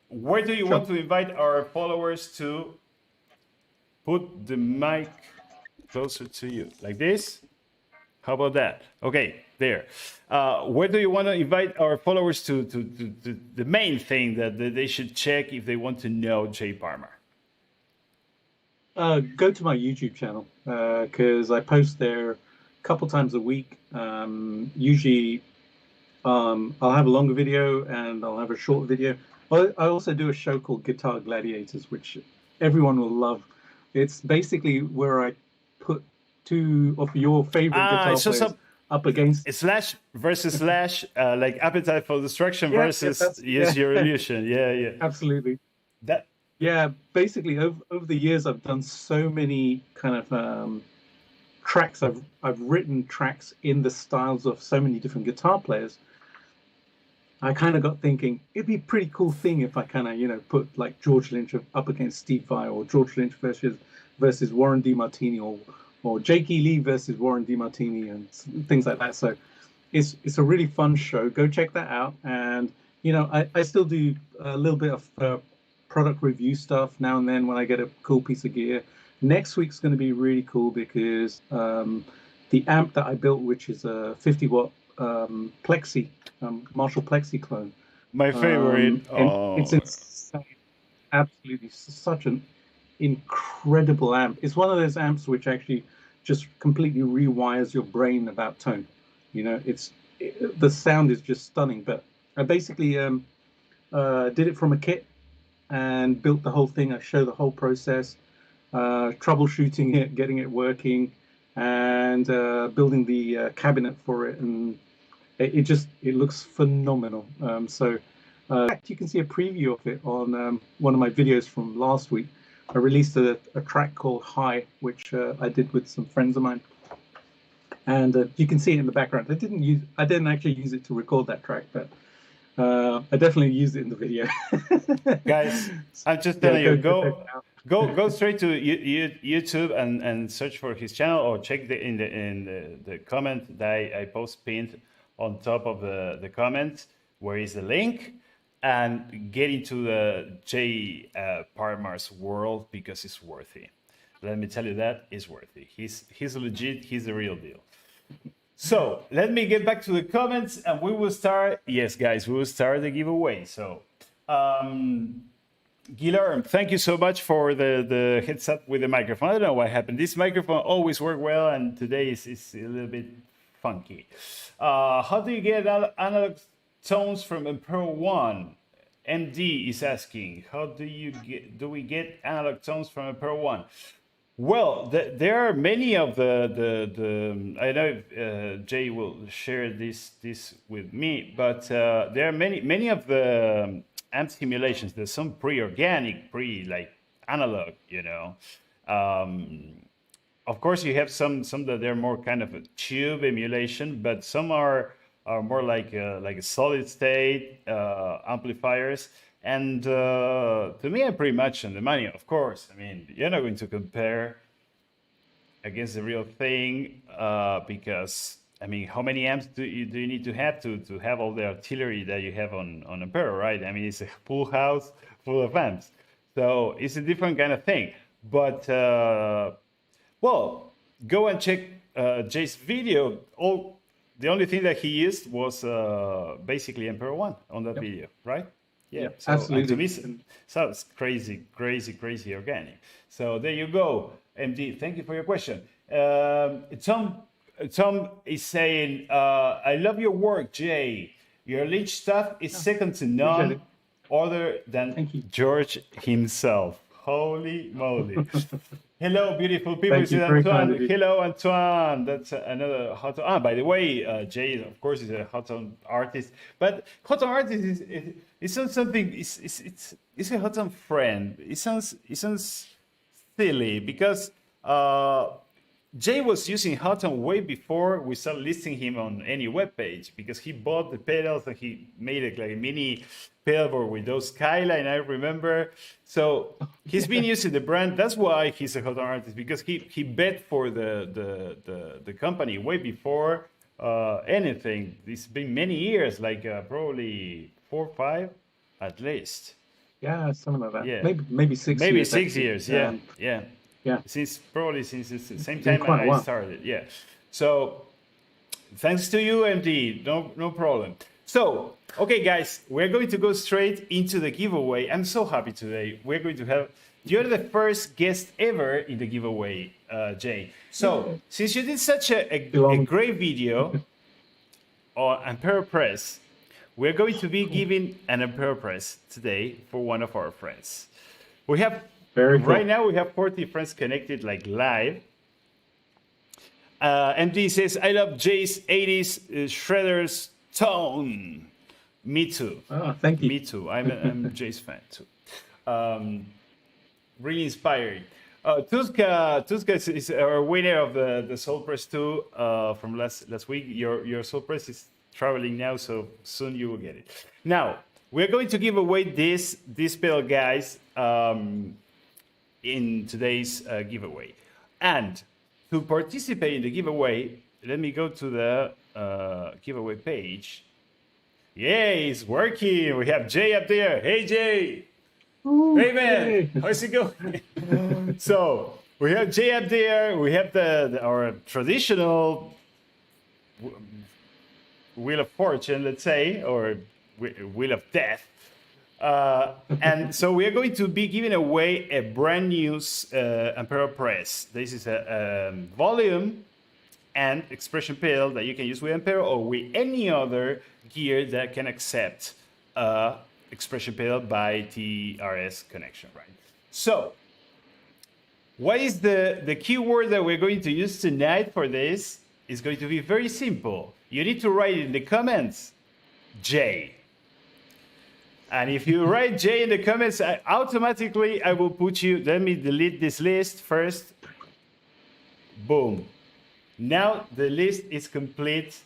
where do you Sure. want to invite our followers to put the mic closer to you, like this? How about that? Okay, there. Where do you want to invite our followers to the main thing that they should check if they want to know Jay Parmar? Go to my YouTube channel because I post there a couple times a week. Usually, I'll have a longer video and I'll have a short video. I also do a show called Guitar Gladiators, which everyone will love. It's basically where I put two of your favorite guitar It's just players up against. slash versus slash, like Appetite for Destruction Yeah, versus yeah, Use Your Illusion. Yeah, yeah. absolutely. That Yeah, basically over the years I've done so many kind of tracks. I've written tracks in the styles of so many different guitar players. I kind of got thinking it'd be a pretty cool thing if I kind of put like George Lynch up against Steve Vai, or George Lynch versus Warren DeMartini, or Jake E. Lee versus Warren DeMartini, and things like that. So it's a really fun show. Go check that out. And I still do a little bit of product review stuff now and then when I get a cool piece of gear. Next week's going to be really cool because the amp that I built, which is a 50-watt Plexi, Marshall Plexi clone, my favorite. and it's Oh, insane. Absolutely such an incredible amp. It's one of those amps which actually just completely rewires your brain about tone. The sound is just stunning. But I basically did it from a kit and built the whole thing. I show the whole process, troubleshooting it, getting it working, and building the cabinet for it. And it looks phenomenal. So in fact, you can see a preview of it on one of my videos from last week. I released a track called High, which I did with some friends of mine, and you can see it in the background. I didn't actually use it to record that track, but I definitely used it in the video. guys, I'm just Yeah, telling you, go check it out. go straight to YouTube and search for his channel, or check in the comment that I post pinned on top of the comment, where is the link, and get into the Jay Parmar's world, because it's worthy. Let me tell you that it's worthy. He's legit. He's the real deal. So let me get back to the comments, and we will start. Yes, guys, we will start the giveaway. So, Guilherme, thank you so much for the heads up with the microphone. I don't know what happened. This microphone always worked well, and today is a little bit funky. How do you get analog tones from Imperial One? MD is asking. How do we get analog tones from Imperial One? Well, there are many of the I know Jay will share this with me, but there are many of the amp simulations. There's some pre-organic, like analog, Of course, you have some that they're more kind of a tube emulation, but some are more like a solid state amplifiers. And to me, I'm pretty much on the money. Of course, I mean, you're not going to compare against the real thing because I mean, how many amps do you need to have all the artillery that you have on Ampere, right? I mean, it's a full house full of amps, so it's a different kind of thing. But well, go and check Jay's video. All the only thing that he used was basically Emperor One on that video, right? Yeah. Yep, So and to absolutely. me, sounds crazy, crazy, crazy organic. So there you go, MD. Thank you for your question. Tom is saying, "I love your work, Jay. Your leech stuff is second to Appreciate none, it. other than Thank you. George himself." Holy moly! Hello, beautiful people. Thank This is you. Very kind Antoine. of you. Hello, Antoine. That's another Hotone. Ah, by the way, Jay, of course, is a Hotone artist. But Hotone artist is not something. It's a Hotone friend. It sounds silly because Jay was using Hotone way before we started listing him on any web page because he bought the pedals and he made it like a mini pedalboard with those Skyline, I remember. So he's been using the brand. That's why he's a Hotone artist, because he bet for the company way before anything. It's been many years, like probably 4 or 5 at least. Yeah, something like that. Yeah. Maybe 6 Maybe years. 6 actually. years. Yeah, yeah. Yeah. Since it's the same Been time quite a I while. started. Yeah. So thanks to you, MD. No problem. So, okay, guys, we're going to go straight into the giveaway. I'm so happy today. We're going to have, you're the first guest ever in the giveaway, Jay. So, since you did such a great video on Ampere Press, we're going to be giving an Ampere Press today for one of our friends. We have, Very cool. right now, we have 40 friends connected, like live. MD says, I love Jay's 80s shredders tone. Me too. Oh, thank you. Me too. I'm Jay's fan too. Really inspiring. Tuska is our winner of the Soul Press 2 from last week. Your Soul Press is traveling now, so soon you will get it. Now, we're going to give away this pedal, guys, in today's giveaway. And to participate in the giveaway, let me go to the giveaway page. Yay, it's working. We have Jay up there. Hey, Jay. Ooh, Hey, man. yay. How's it going? So we have Jay up there. We have our traditional Wheel of Fortune, let's say, or Wheel of Death. And so we are going to be giving away a brand new Ampere Press. This is a volume and expression pedal that you can use with Ampere or with any other gear that can accept expression pedal by TRS connection, right? So, what is the keyword that we're going to use tonight for this? It's going to be very simple. You need to write in the comments, J. And if you write J in the comments, automatically I will put you, let me delete this list first. Boom. Now the list is complete.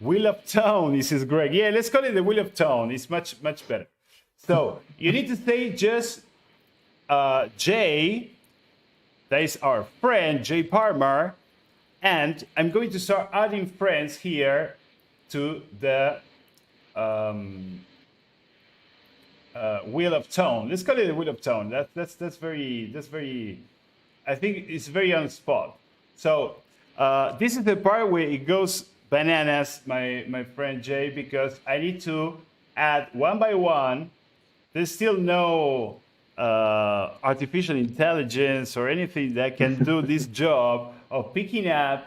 Wheel of Tone, this is Greg. Yeah, let's call it the Wheel of Tone. It's much better. So you need to say just J, that is our friend, J Parmar, and I'm going to start adding friends here to the Wheel of Tone. Let's call it the Wheel of Tone. That's very. I think it's very on the spot. So this is the part where it goes bananas, my friend Jay, because I need to add one by one. There's still no artificial intelligence or anything that can do this job of picking up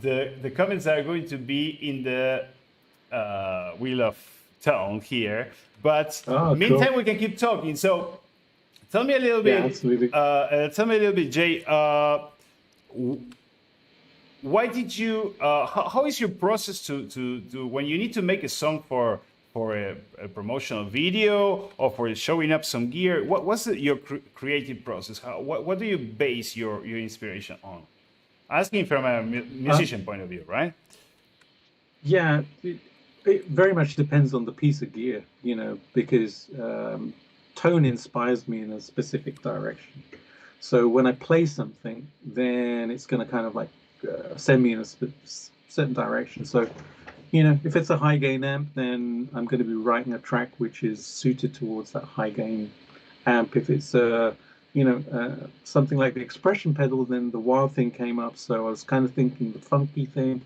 the comments that are going to be in the Wheel of Tone here. But meantime, cool. We can keep talking. So tell me a little bit. Yeah, absolutely. Tell me a little bit, Jay. Why did you? How is your process to when you need to make a song for a promotional video or for showing up some gear? What's your creative process? What do you base your inspiration on? Asking from a musician point of view, right? Yeah, it very much depends on the piece of gear, because tone inspires me in a specific direction. So when I play something, then it's going to kind of like send me in a certain direction. So, if it's a high gain amp, then I'm going to be writing a track which is suited towards that high gain amp. If it's something like the expression pedal, then the wild thing came up. So I was kind of thinking the funky thing.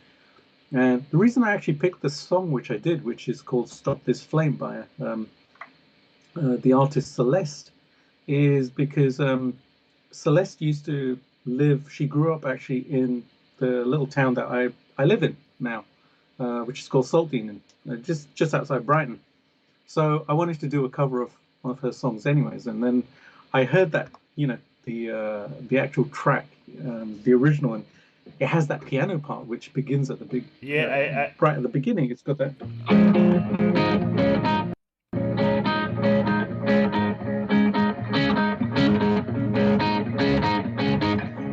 And the reason I actually picked the song which I did, which is called "Stop This Flame" by the artist Celeste, is because Celeste used to live. She grew up actually in the little town that I live in now, which is called Saltine, just outside Brighton. So I wanted to do a cover of one of her songs, anyways. And then I heard that the actual track, the original, and it has that piano part which begins at the big, Yeah, right at the beginning. It's got that.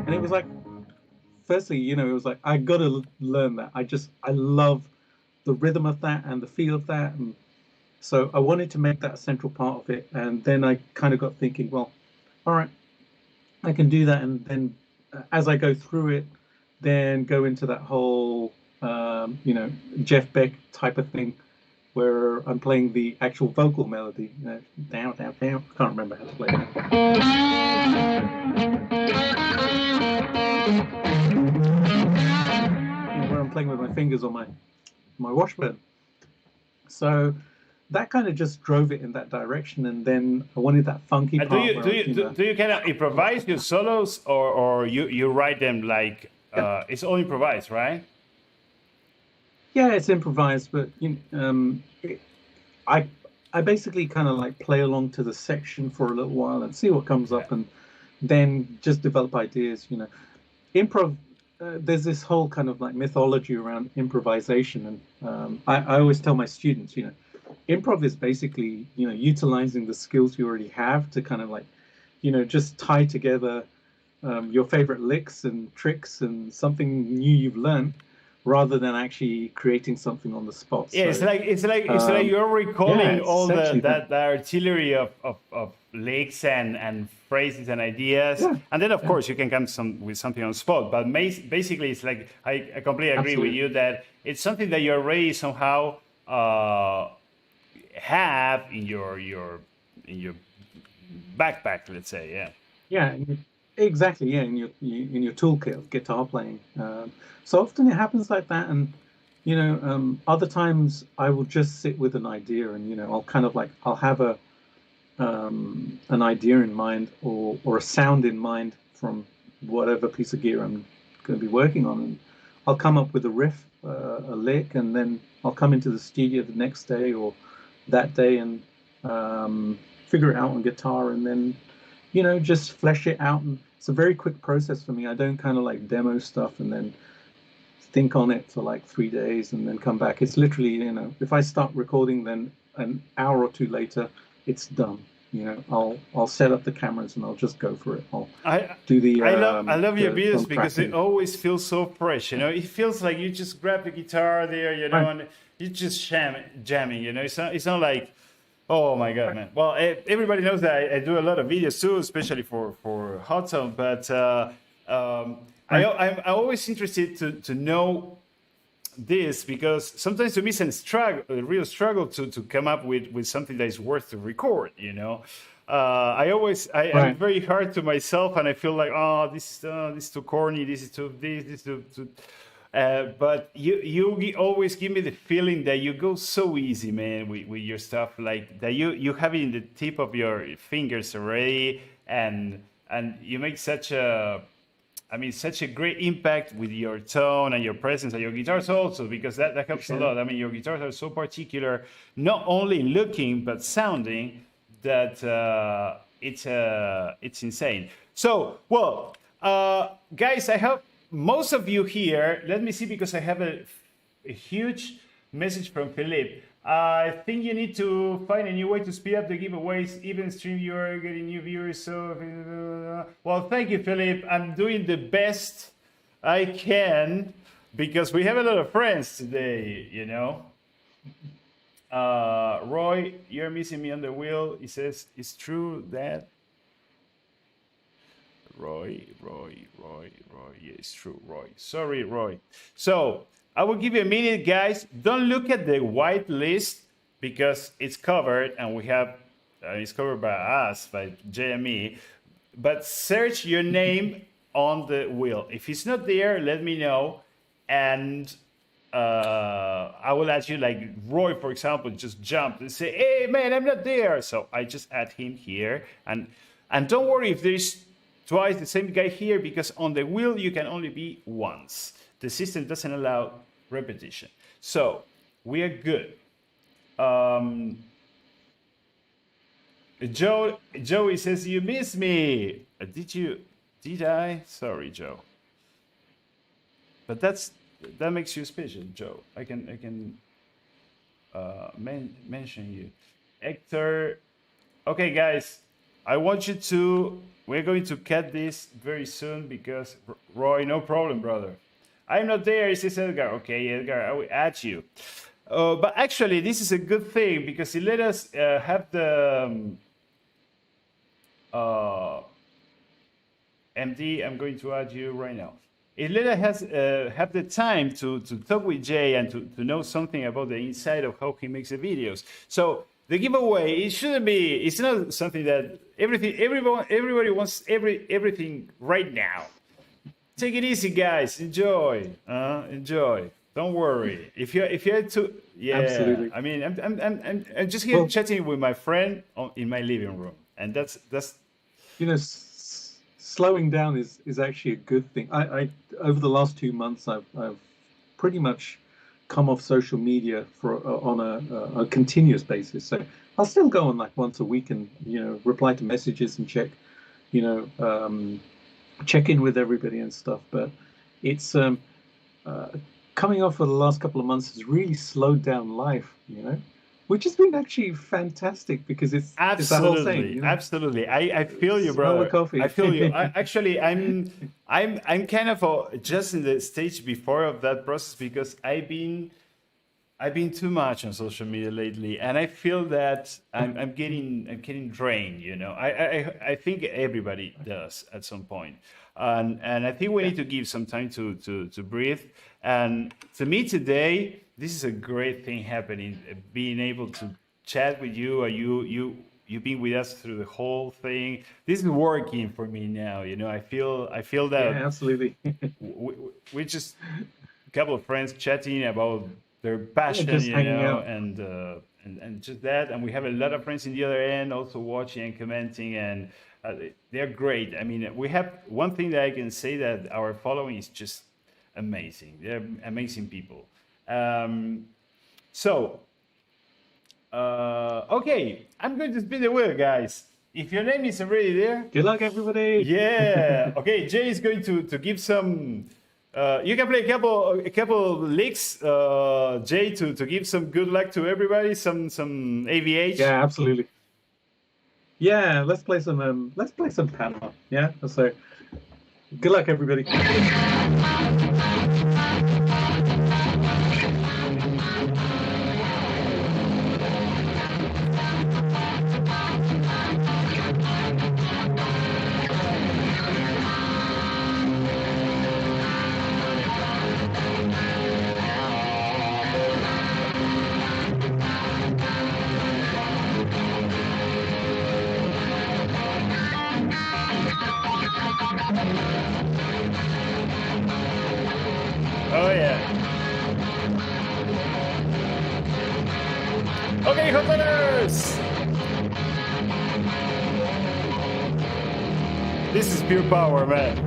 And it was like, firstly, it was like I got to learn that. I love the rhythm of that and the feel of that, and so I wanted to make that a central part of it. And then I kind of got thinking, well, all right, I can do that, and then as I go through it, then go into that whole Jeff Beck type of thing, where I'm playing the actual vocal melody. Down, down, down. I can't remember how to play it. Where I'm playing with my fingers on my washburn. So that kind of just drove it in that direction, and then I wanted that funky part. Do you kind of improvise your solos, or you write them like it's all improvised, right? Yeah, it's improvised, but I basically kind of like play along to the section for a little while and see what comes up, and then just develop ideas. Improv. There's this whole kind of like mythology around improvisation, and I always tell my students, improv is basically utilizing the skills you already have to kind of like just tie together your favorite licks and tricks and something new you've learned, rather than actually creating something on the spot. Yeah, so, it's like you're recalling all that artillery of licks and phrases and ideas, and then of course you can come with something on the spot. But basically, it's like I completely agree with you that it's something that you already somehow have in your backpack, let's say. Yeah, exactly. Yeah, in your toolkit of guitar playing. So often it happens like that, and other times I will just sit with an idea, and I'll kind of like I'll have an idea in mind, or a sound in mind from whatever piece of gear I'm going to be working on, and I'll come up with a riff, a lick, and then I'll come into the studio the next day or that day and figure it out on guitar, and then just flesh it out. And it's a very quick process for me. I don't kind of like demo stuff and then think on it for like 3 days and then come back. It's literally, if I start recording, then an hour or two later, it's done. I'll set up the cameras and I'll just go for it. I love your videos because it always feels so fresh. It feels like you just grab the guitar there, and you just jamming. It's not like, oh my God, man. Well, everybody knows that I do a lot of videos too, especially for Hotone. But I'm always interested to know this, because sometimes to me it's a real struggle to come up with something that is worth to record. I'm very hard to myself, and I feel like, this is too corny, this is too but you always give me the feeling that you go so easy, man, with your stuff, like that you have it in the tip of your fingers already, and you make such a great impact with your tone and your presence and your guitars also, because that helps a lot. Your guitars are so particular, not only in looking but sounding, that it's insane. So, well, guys, I have most of you here. Let me see, because I have a huge message from Philippe. I think you need to find a new way to speed up the giveaways. Even stream, you are getting new viewers. So, well, thank you, Philippe. I'm doing the best I can, because we have a lot of friends today, Roy, you're missing me on the wheel. He says, it's true that... Roy. Yeah, it's true, Roy. Sorry, Roy. So, I will give you a minute, guys. Don't look at the white list because it's covered, and we have it's covered by us, by JME. But search your name on the wheel. If it's not there, let me know, and I will add you. Like Roy, for example, just jumped and say, "Hey, man, I'm not there." So I just add him here, and don't worry if there's twice the same guy here, because on the wheel you can only be once. The system doesn't allow repetition. So we are good. Joey says, you miss me. Did I? Sorry, Joe. But that makes you special, Joe. I can mention you. Hector. Okay, guys, I want you to, we're going to cut this very soon because, Roy, no problem, brother. I'm not there, it says Edgar. Okay, Edgar, I will add you. But actually, this is a good thing because it let us have the MD. I'm going to add you right now. It let us have the time to talk with Jay and to know something about the inside of how he makes the videos. So the giveaway, it shouldn't be. It's not something that everybody wants everything right now. Take it easy, guys. Enjoy. Enjoy. Don't worry. If you had to, yeah. Absolutely. I mean, I'm just here chatting with my friend in my living room, and that's. You know, slowing down is actually a good thing. I over the last 2 months, I've pretty much come off social media on a continuous basis. So I'll still go on like once a week and reply to messages and check in with everybody and stuff. But it's coming off for the last couple of months has really slowed down life, which has been actually fantastic because it's absolutely, it's the whole thing, absolutely. I feel you, brother. Coffee. I feel you. I'm kind of just in the stage before of that process because I've been too much on social media lately, and I feel that I'm getting drained. I think everybody does at some point, and I think we need to give some time to breathe. And to me today, this is a great thing happening. Being able to chat with you, you've been with us through the whole thing. This is working for me now. I feel that. Yeah, absolutely. we just a couple of friends chatting about their passion, and just that. And we have a lot of friends in the other end also watching and commenting, and they're great. I mean, we have one thing that I can say, that our following is just amazing. They're amazing people. Okay, I'm going to spin the wheel, guys. If your name is already there, good luck, everybody. Yeah. Okay, Jay is going to give some. You can play a couple licks, Jay, to give some good luck to everybody. Some AVH. Yeah, absolutely. Yeah, let's play some Parmar. Yeah, so good luck, everybody. Oh yeah. Okay, Hotoners! This is pure power, man.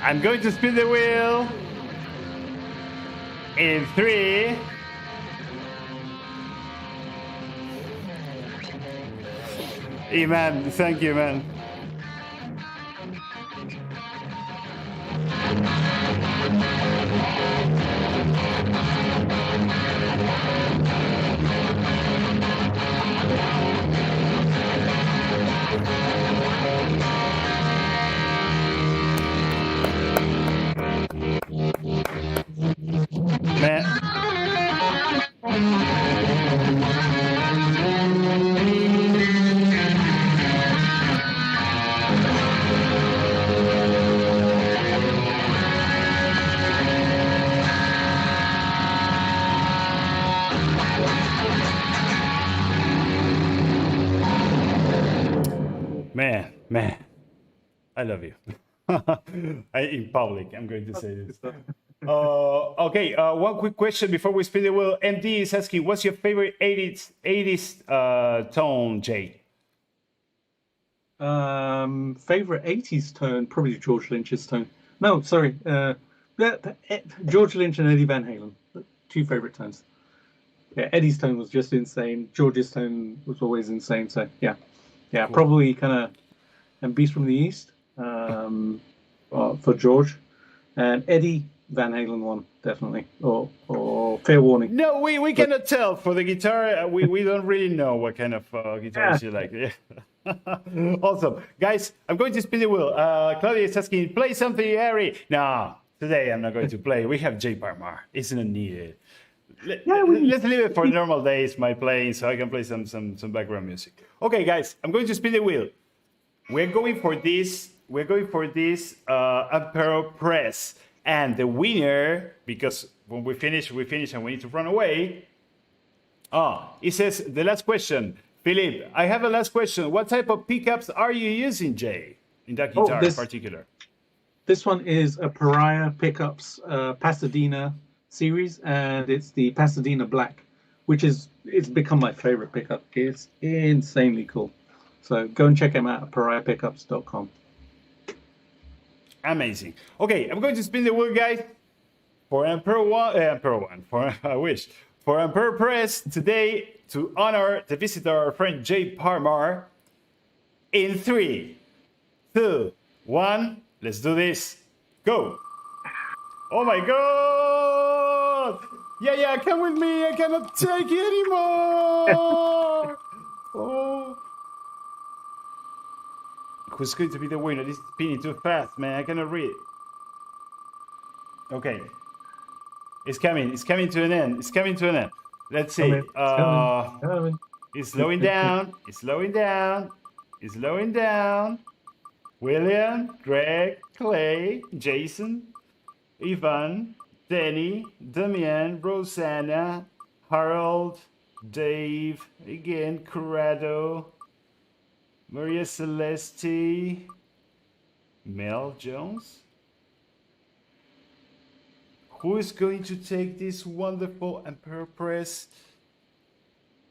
I'm going to spin the wheel in 3. Man, thank you, man. Man, I love you. In public, I'm going to say this. Okay, one quick question before we spin the wheel. MD is asking, what's your favorite 80s tone, Jay? Favorite 80s tone, probably George Lynch's tone. No, sorry. George Lynch and Eddie Van Halen. Two favorite tones. Yeah, Eddie's tone was just insane. George's tone was always insane. So yeah, cool. Probably kind of and Beast from the East for George, and Eddie Van Halen one definitely, or Fair Warning. No, we cannot tell for the guitar. We don't really know what kind of guitars you like. Yeah. Awesome, guys. I'm going to spin the wheel. Claudia is asking, play something, Harry. No, today I'm not going to play. We have Jay Parmar. It's not needed. Let's leave it for normal days, my playing, so I can play some background music. Okay, guys, I'm going to spin the wheel. We're going for this Ampero press, and the winner, because when we finish and we need to run away. It says the last question. Philippe, I have a last question. What type of pickups are you using, Jay, in that guitar in particular? This one is a Pariah Pickups Pasadena series, and it's the Pasadena Black, which it's become my favorite pickup. It's insanely cool. So go and check them out at pariahpickups.com. Amazing. Okay, I'm going to spin the wheel, guys, for Emperor One, for Emperor Press today to honor the visitor, our friend Jay Parmar. In 3, 2, 1, let's do this. Go. Oh my God! Yeah, come with me. I cannot take it anymore. Oh. Who's going to be the winner? This is spinning too fast, man. I cannot read. Okay. It's coming to an end. Let's see. It's slowing down. William, Greg, Clay, Jason, Ivan, Danny, Damian, Rosanna, Harold, Dave, again, Corrado, Maria Celeste, Mel Jones. Who is going to take this wonderful Emperor Press?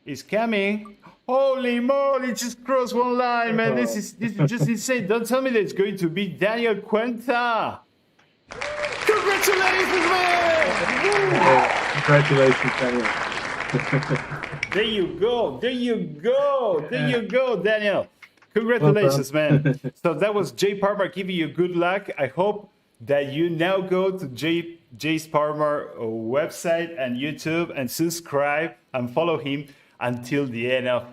It's coming. Holy moly, just crossed one line, man. This is just insane. Don't tell me that it's going to be Daniel Cuenta. Congratulations, man! Congratulations, Daniel. There you go, Daniel. Congratulations, man. So that was Jay Parmar giving you good luck. I hope that you now go to Jay's Parmar website and YouTube and subscribe and follow him until the end of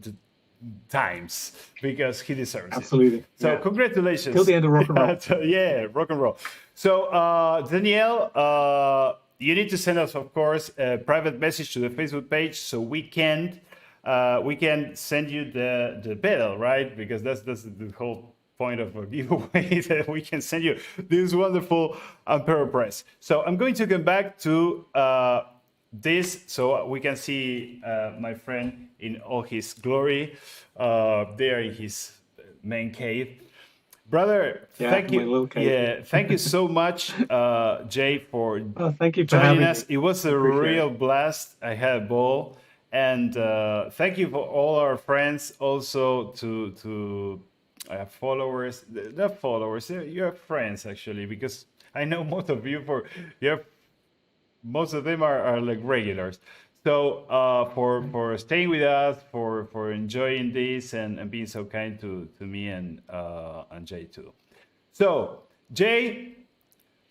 the times, because he deserves it. Absolutely. So congratulations. Till the end of rock and roll. Yeah, rock and roll. So Danielle, you need to send us, of course, a private message to the Facebook page so we can send you the pedal, right? Because that's the whole point of a giveaway, that we can send you this wonderful Ampero Press. So I'm going to come back to this so we can see my friend in all his glory there in his main cave. Brother, thank you. Yeah, thank you so much, Jay, for thank you for joining us. It was a real blast. I had a ball. And thank you for all our friends, also to followers, not followers, you're friends actually, because I know most of you most of them are like regulars. So for staying with us, for enjoying this and being so kind to me and Jay too. So Jay,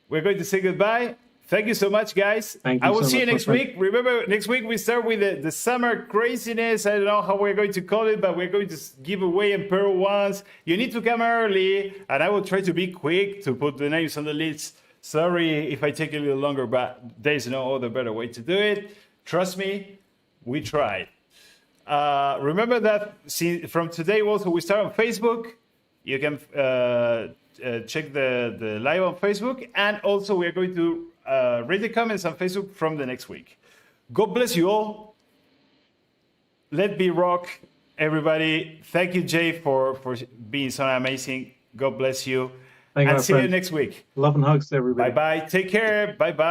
we're going to say goodbye. Thank you so much, guys. I will see you next week. Remember, next week we start with the summer craziness. I don't know how we're going to call it, but we're going to give away Emperor ones. You need to come early, and I will try to be quick to put the names on the list. Sorry if I take a little longer, but there's no other better way to do it. Trust me, we tried. Remember that from today also we start on Facebook. You can check the live on Facebook, and also we are going to read the comments on Facebook from the next week. God bless you all. Let be rock, everybody. Thank you, Jay, for being so amazing. God bless you. Thank you, And my see you friend. next week. Love and hugs to everybody. Bye bye. Take care. Bye bye.